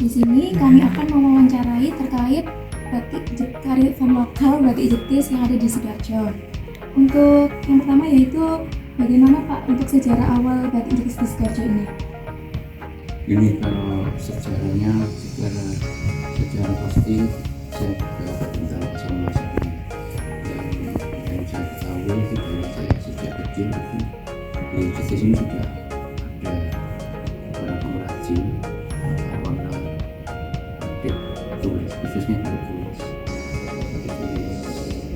Di sini kami akan mewawancarai terkait kearifan lokal batik Jetis yang ada di Sidoarjo. Untuk yang pertama yaitu bagaimana Pak untuk sejarah awal batik Jetis di Sidoarjo ini? Ini kalau sejarahnya secara pasti saya juga tentang masa-masa ini yang saya ketahui itu dari saya sejak kecil itu di Jetis ini sudah ada beberapa pengrajin warna batik tulis, khususnya batik tulis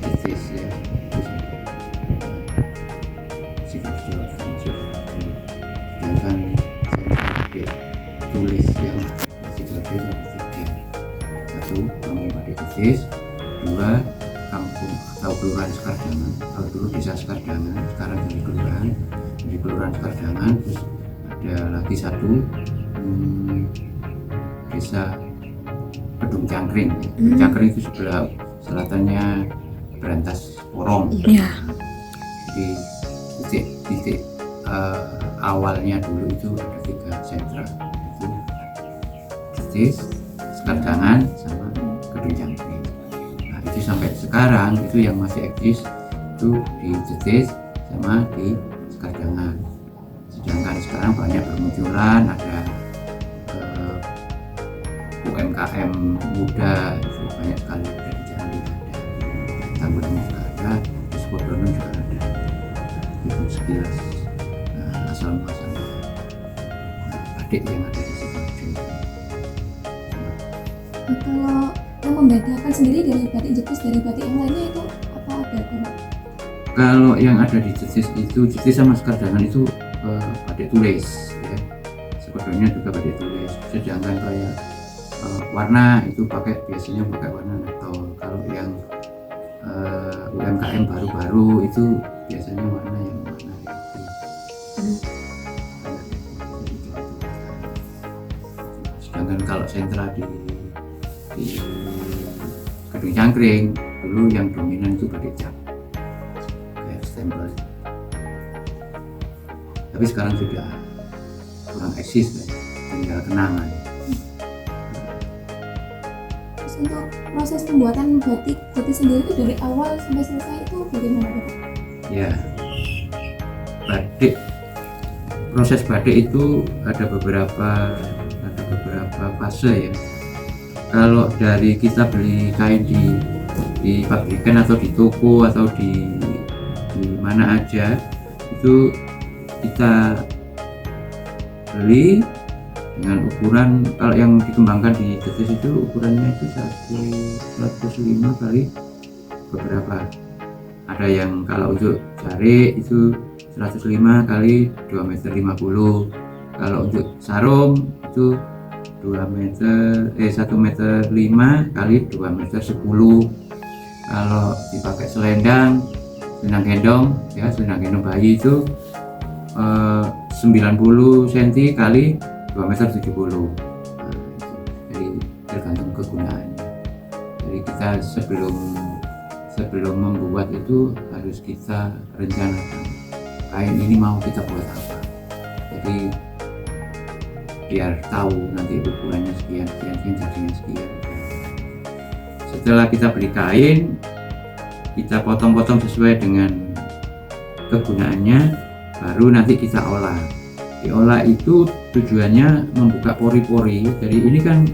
Jetis ya, itu Sidoarjo sedangkan batik tulis yang Sidoarjo itu satu kampung batik Jetis, dua kampung atau kelurahan Sekardangan. Kalau dulu desa Sekardangan, sekarang jadi kelurahan Sekardangan. Terus ada lagi satu desa Kedung Cangkring. Kedung Cangkring itu sebelah selatannya Berantas Porong. Iya. Jadi titik awalnya dulu itu ada 3 sentra, itu Jetis, Sekardangan, sama Kedung Cangkring. Nah itu sampai sekarang itu yang masih eksis itu di Jetis sama di Sekardangan. Sedangkan sekarang banyak bermunculan, ada UMKM muda itu banyak sekali, ada di Jambi, ada Tambun juga ada, di Sukodono juga ada. Itu sekilas asal muasalnya batik yang ada di Sidoarjo. Kalau yang membedakan sendiri dari batik Jetis dari batik yang lainnya itu apa ada Pak? Kalau yang ada di Jetis itu, Jetis sama Sekardangan itu batik tulis ya. Sebenarnya juga batik tulis. Sedangkan kayak warna itu biasanya pakai warna netol. Kalau yang UMKM baru-baru itu biasanya warna itu. Sedangkan kalau sentra di Kedung Cangkring dulu yang dominan itu batik cap kayak stempel, tapi sekarang sudah kurang eksis, tinggal kenangan. Terus untuk proses pembuatan batik Jetis sendiri itu dari awal sampai selesai itu bagaimana Pak? Ya, proses batik itu ada beberapa fase ya. Kalau dari kita beli kain di pabrikan atau di toko atau di mana aja, itu kita beli dengan ukuran, kalau yang dikembangkan di Jetis itu ukurannya itu 105 kali beberapa. Ada yang kalau untuk jarik itu 105 kali 2,50 meter. Kalau untuk sarung itu 1,5 meter kali 2,10 meter. Kalau dipakai selendang gendong ya, selendang gendong bayi itu 90 cm kali 2,70 meter. Nah, jadi tergantung kegunaannya. Jadi kita sebelum membuat itu harus kita rencanakan kain ini mau kita buat apa. Jadi biar tahu nanti ukurannya sekian jadinya sekian. Setelah kita beli kain, kita potong-potong sesuai dengan kegunaannya, baru nanti kita olah. Diolah itu tujuannya membuka pori-pori. Jadi ini kan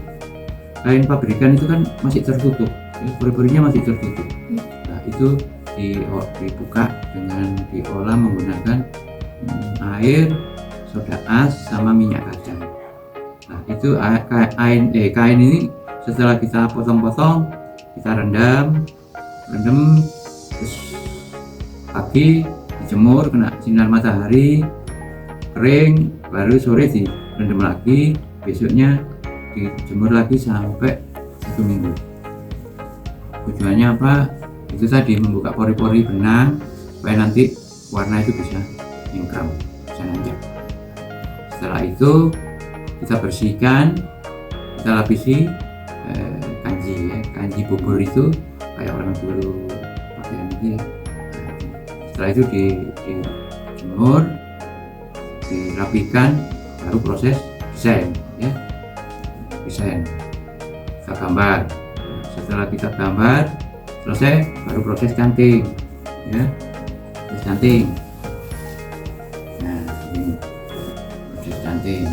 kain pabrikan itu kan masih tertutup, pori-porinya masih tertutup. Nah itu dibuka dengan diolah menggunakan air, soda as, sama minyak kacang. Nah itu kain ini setelah kita potong-potong, kita rendam, terus pagi dijemur kena sinar matahari, kering, baru sore direndam lagi, besoknya dijemur lagi sampai 1 minggu. Tujuannya apa? Itu tadi membuka pori-pori benang supaya nanti warna itu bisa nyengkram, bisa nanjak. Setelah itu kita bersihkan, kita lapisi kanji bubur itu kayak orang dulu pakaian ini. Setelah itu dijemur, dirapikan, baru proses desain ya. Desain kita gambar. Setelah kita gambar selesai, baru proses canting ya, proses canting. Nah ini proses canting.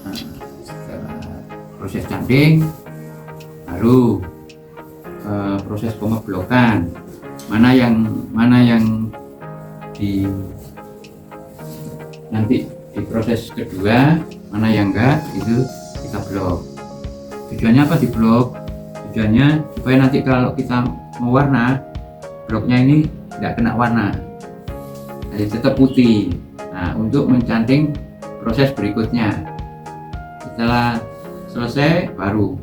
Nah, setelah proses canting baru proses pemeblokan, mana yang di nanti di proses kedua, mana yang enggak, itu kita blok. Tujuannya apa di blok? Tujuannya supaya nanti kalau kita mau warna, bloknya ini tidak kena warna, jadi tetap putih. Nah, untuk mencanting proses berikutnya, setelah selesai baru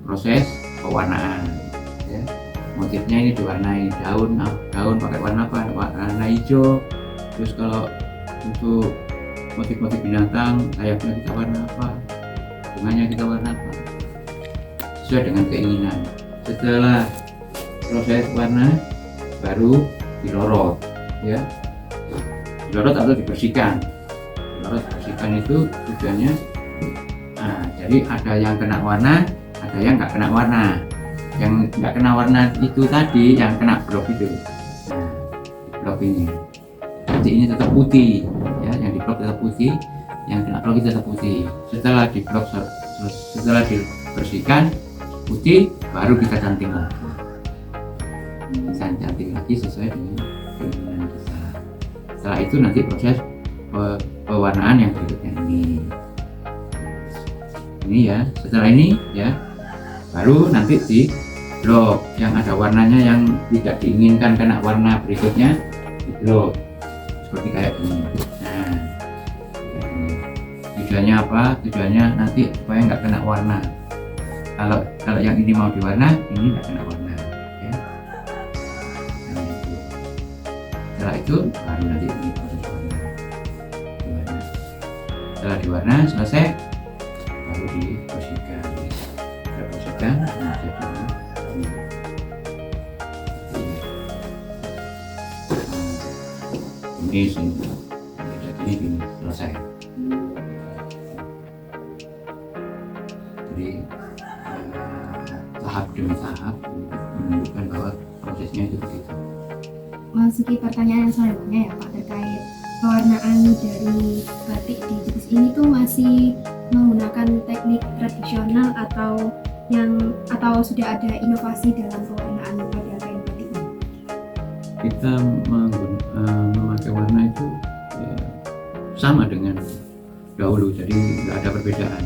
proses pewarnaan ya. Motifnya ini diwarnai daun pakai warna apa? Warna hijau. Terus kalau untuk motif-motif binatang, sayapnya kita warna apa, bunganya kita warna apa, sesuai dengan keinginan. Setelah proses warna baru dilorot ya, dilorot atau dibersihkan. Dibersihkan itu tujuannya, nah jadi ada yang kena warna, ada yang nggak kena warna. Yang nggak kena warna itu tadi yang kena blok itu. Nah, blok ini nanti ini tetap putih ya, yang di blok tetap putih, yang kena blok itu tetap putih. Setelah di blok, setelah dibersihkan putih, baru kita canting lagi. Kita canting lagi sesuai dengan keinginan kita. Setelah itu nanti proses pewarnaan yang berikutnya ini ya. Setelah ini ya, baru nanti di blok yang ada warnanya yang tidak diinginkan kena warna berikutnya, di blok seperti kayak gini. Nah, kayak gini. Tujuannya apa? Tujuannya nanti supaya nggak kena warna. Kalau yang ini mau diwarna, ini nggak kena warna ya. Nah, itu. Setelah itu baru nanti ini proses diwarna. Setelah diwarna selesai, baru dibersihkan. Bersihkan, ini ini selesai. Jadi tahap demi tahap menunjukkan bahwa prosesnya itu begitu. Masuki pertanyaan selanjutnya ya Pak, terkait pewarnaan dari batik di Jetis ini tuh masih menggunakan teknik tradisional atau sudah ada inovasi dalam pewarnaan pada kain batik ini? Kita memakai warna itu ya, sama dengan dahulu, jadi nggak ada perbedaan.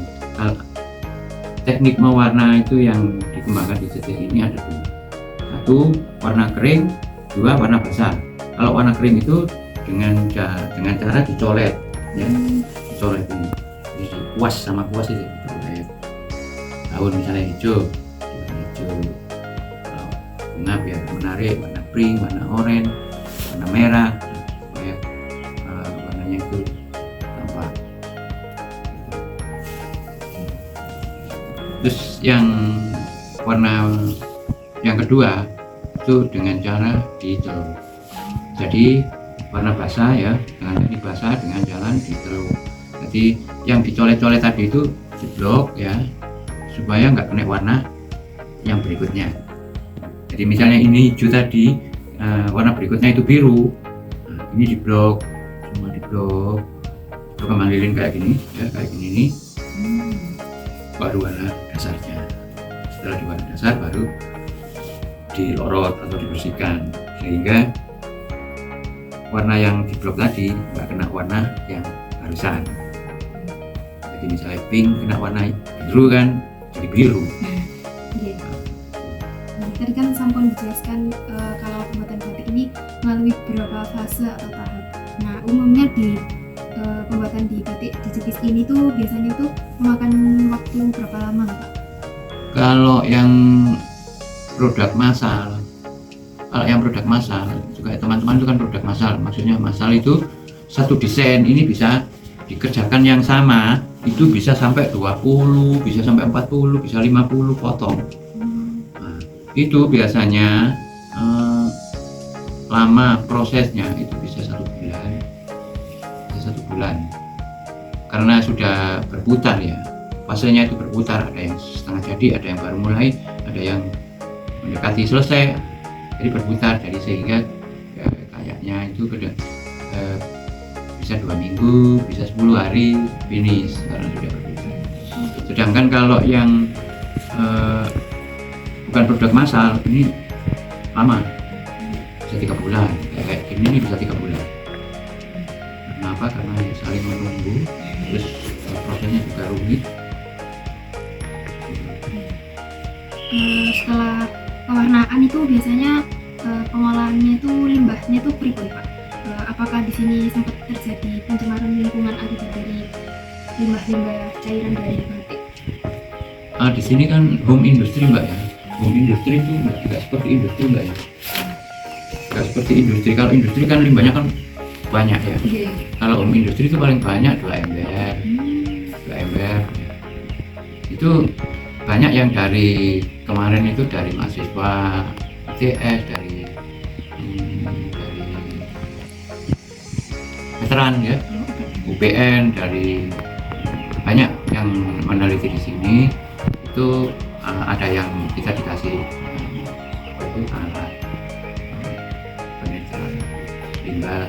Teknik mewarna itu yang dikembangkan di Jetis ini ada dua. Satu warna kering, dua warna basah. Kalau warna kering itu dengan cara dicolet ya, dicolet ini. Jadi kuas sama kuas itu dicolet. Daun misalnya hijau, warna hijau. Kalau bunga biar menarik, warna pink, warna oranye, warna merah, supaya warnanya itu tampak. Terus yang warna yang kedua itu dengan cara diteluk. Jadi warna basah ya, dengan teknik basah dengan jalan diteluk. Jadi yang dicolet-colet tadi itu diblok ya, supaya nggak kena warna yang berikutnya. Jadi misalnya ini hijau tadi, warna berikutnya itu biru, nah, ini diblok, semua diblok, kembang lilin kayak gini ya, kayak gini nih, baru warna dasarnya. Setelah di warna dasar baru dilorot atau dibersihkan, sehingga warna yang diblok tadi nggak kena warna yang barusan. Jadi misalnya pink kena warna biru kan, jadi biru. Iya. Tadi kan sampun dijelaskan kalau pembuatan batik ini melalui beberapa fase atau tahap. Nah, umumnya di pembuatan di batik di Jetis ini tuh biasanya tuh memakan waktu berapa lama, Pak? Kalau yang produk massal, juga teman-teman itu kan produk massal. Maksudnya massal itu satu desain ini bisa dikerjakan yang sama, itu bisa sampai 20, bisa sampai 40, bisa 50 potong. Nah, itu biasanya lama prosesnya itu bisa 1 bulan, karena sudah berputar ya, fasenya itu berputar, ada yang setengah jadi, ada yang baru mulai, ada yang mendekati selesai, jadi berputar. Jadi sehingga kayaknya itu bisa 2 minggu, bisa 10 hari finish kalau sudah berputar. Sedangkan kalau yang bukan produk massal ini lama, bisa 3 bulan, kayak gini nih bisa 3 bulan. Kenapa? Karena ya saling menunggu, terus prosesnya juga rumit. Setelah pewarnaan itu biasanya pengolahannya itu limbahnya itu pribadi Pak. Apakah di sini sempat terjadi pencemaran lingkungan akibat dari limbah-limbah cairan dari batik? Di sini kan home industry Mbak ya. Home industry itu nggak seperti industri Mbak ya. Nggak seperti industri. Kalau industri kan limbahnya kan banyak ya. Kalau home industry itu paling banyak 2 ember. 2 ember. Itu banyak yang dari kemarin itu dari mahasiswa ITS, dari veteran ya, UPN, dari banyak yang meneliti di sini. Itu ada yang kita dikasih itu alat penetraan limbah.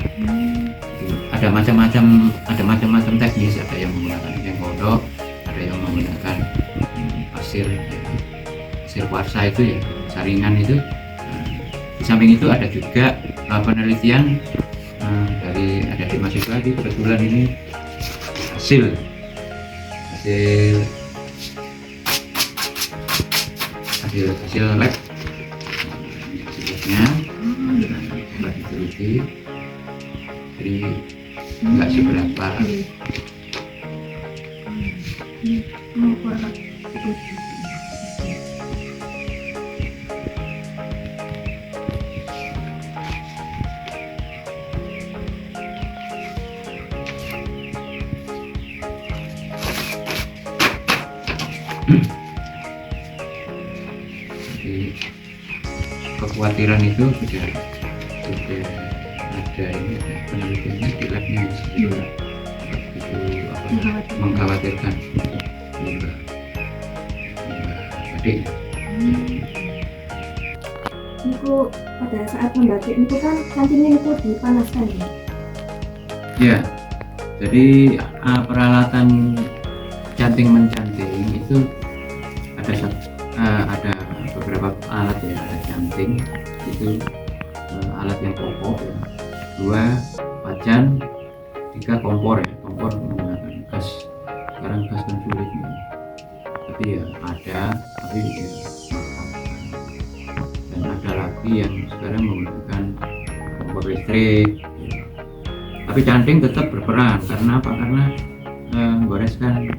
Ada macam-macam teknis, ada yang menggunakan eceng gondok, ada yang menggunakan pasir kuarsa itu ya, saringan itu. Di samping itu ada juga penelitian dari adik mahasiswa di kebetulan ini hasil lab, hasilnya nggak diteliti, jadi nggak seberapa. Jadi kekhawatiran itu sudah ada ini, ada penelitiannya di labnya itu mengkhawatirkan limbah batik. Niku pada saat membatik itu kan cantingnya itu dipanaskan ya? Ya, jadi peralatan canting mencanting itu ada beberapa alat ya. Ada canting itu alat yang pokok ya, 2 wajan, 3 kompor ya. Kompor menggunakan gas, sekarang gas kan sulit ya. Tapi ya ada, tapi ya mahal. Dan ada lagi yang sekarang menggunakan kompor listrik ya. Tapi canting tetap berperan, karena apa? Karena goreskan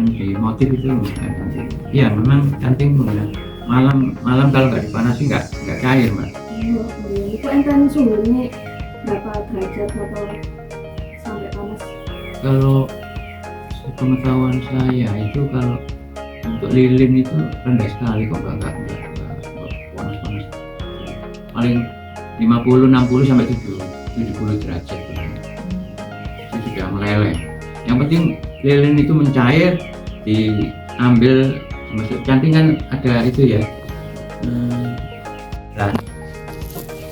di motif itu menggunakan canting. Iya, memang canting menggunakan malam kalau nggak dipanasi nggak cair Mbak. Itu enten suhunya berapa derajat atau sampai panas? Kalau pengetahuan saya itu kalau untuk lilin itu rendah sekali kok, nggak panas. Paling 50-60 sampai 70 derajat itu sudah meleleh. Yang penting lilin itu mencair, diambil, masuk canting kan ada itu ya. Nah,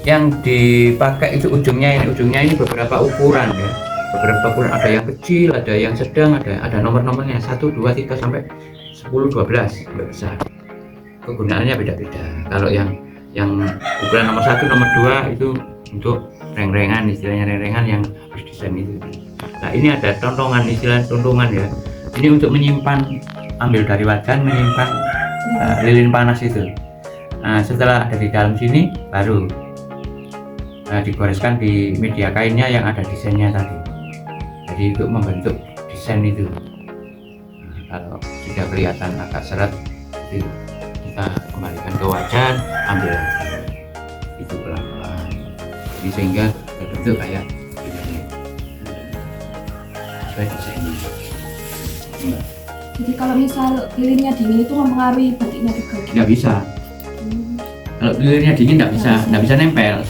yang dipakai itu ujungnya ini beberapa ukuran ya. Beberapa ukuran, ada yang kecil, ada yang sedang, ada nomor-nomornya 1, 2, 3 sampai 10, 12 sampai besar. Kegunaannya beda-beda. Kalau yang ukuran nomor 1, nomor 2 itu untuk reng-rengan, istilahnya reng-rengan yang harus desain itu. Nah, ini ada tontongan, istilah tontongan ya. Ini untuk menyimpan, ambil dari wajan, menyimpan lilin panas itu. Nah, setelah ada di dalam sini baru digoreskan di media kainnya yang ada desainnya tadi. Jadi untuk membentuk desain itu. Nah, kalau sudah kelihatan agak seret, jadi kita kembalikan ke wajan, ambil itu pelan-pelan. Jadi sehingga terbentuk kayak ini. Sesuai desainnya. Jadi kalau misal lilinnya dingin itu mempengaruhi batiknya juga? Nggak bisa. Kalau lilinnya dingin nggak bisa nempel.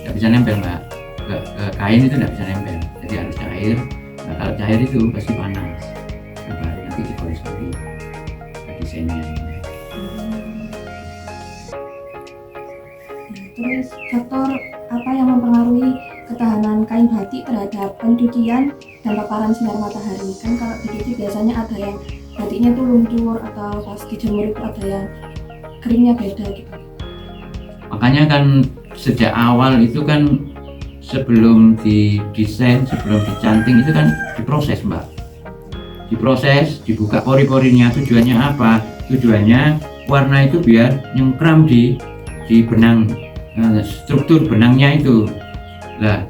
Nggak bisa nempel Mbak. Ke kain itu nggak bisa nempel. Jadi harus cair. Nah, kalau cair itu pasti panas. Nanti Terus faktor apa yang mempengaruhi ketahanan kain batik terhadap pencucian dan paparan sinar matahari? Kan kalau dicuci biasanya ada yang batiknya tuh luntur atau pas dijemur itu ada yang keringnya beda gitu. Makanya kan sejak awal itu kan sebelum didesain, sebelum dicanting itu kan diproses, Mbak. Diproses, dibuka pori-porinya. Tujuannya apa? Tujuannya warna itu biar nyengkram di benang, struktur benangnya itu. Nah,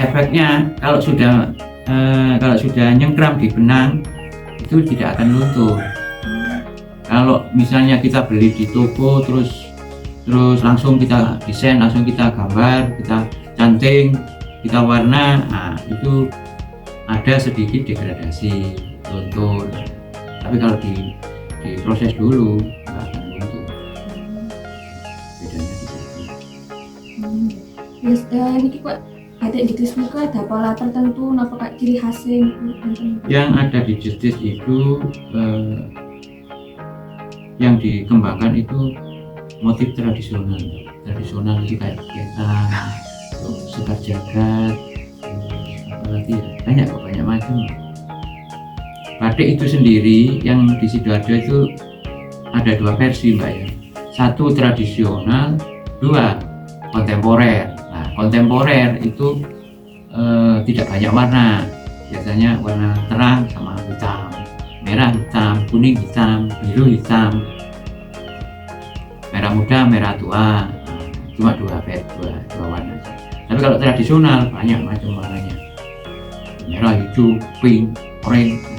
efeknya kalau sudah nyengkram di benang itu tidak akan luntur. Kalau misalnya kita beli di toko terus langsung kita desain, langsung kita gambar, kita canting, kita warna, nah itu ada sedikit degradasi, luntur. Tapi kalau diproses dulu nggak akan luntur. Bedanya di situ. Yes, ini kok batik jetis niku ada pola tertentu, apakah ciri khasnya gitu? Yang ada di jetis itu yang dikembangkan itu motif tradisional. Tradisional itu kayak ketan, sekar jagat, apalagi ya, banyak macam. Batik itu sendiri yang di Sidoarjo itu ada 2 versi, Mbak ya. 1 tradisional, 2 kontemporer. Nah, kontemporer itu tidak banyak warna, biasanya warna terang sama hitam, merah hitam, kuning hitam, biru hitam, merah muda, merah tua. Nah, cuma dua warna. Tapi kalau tradisional banyak macam warnanya, merah, hijau, pink, orange.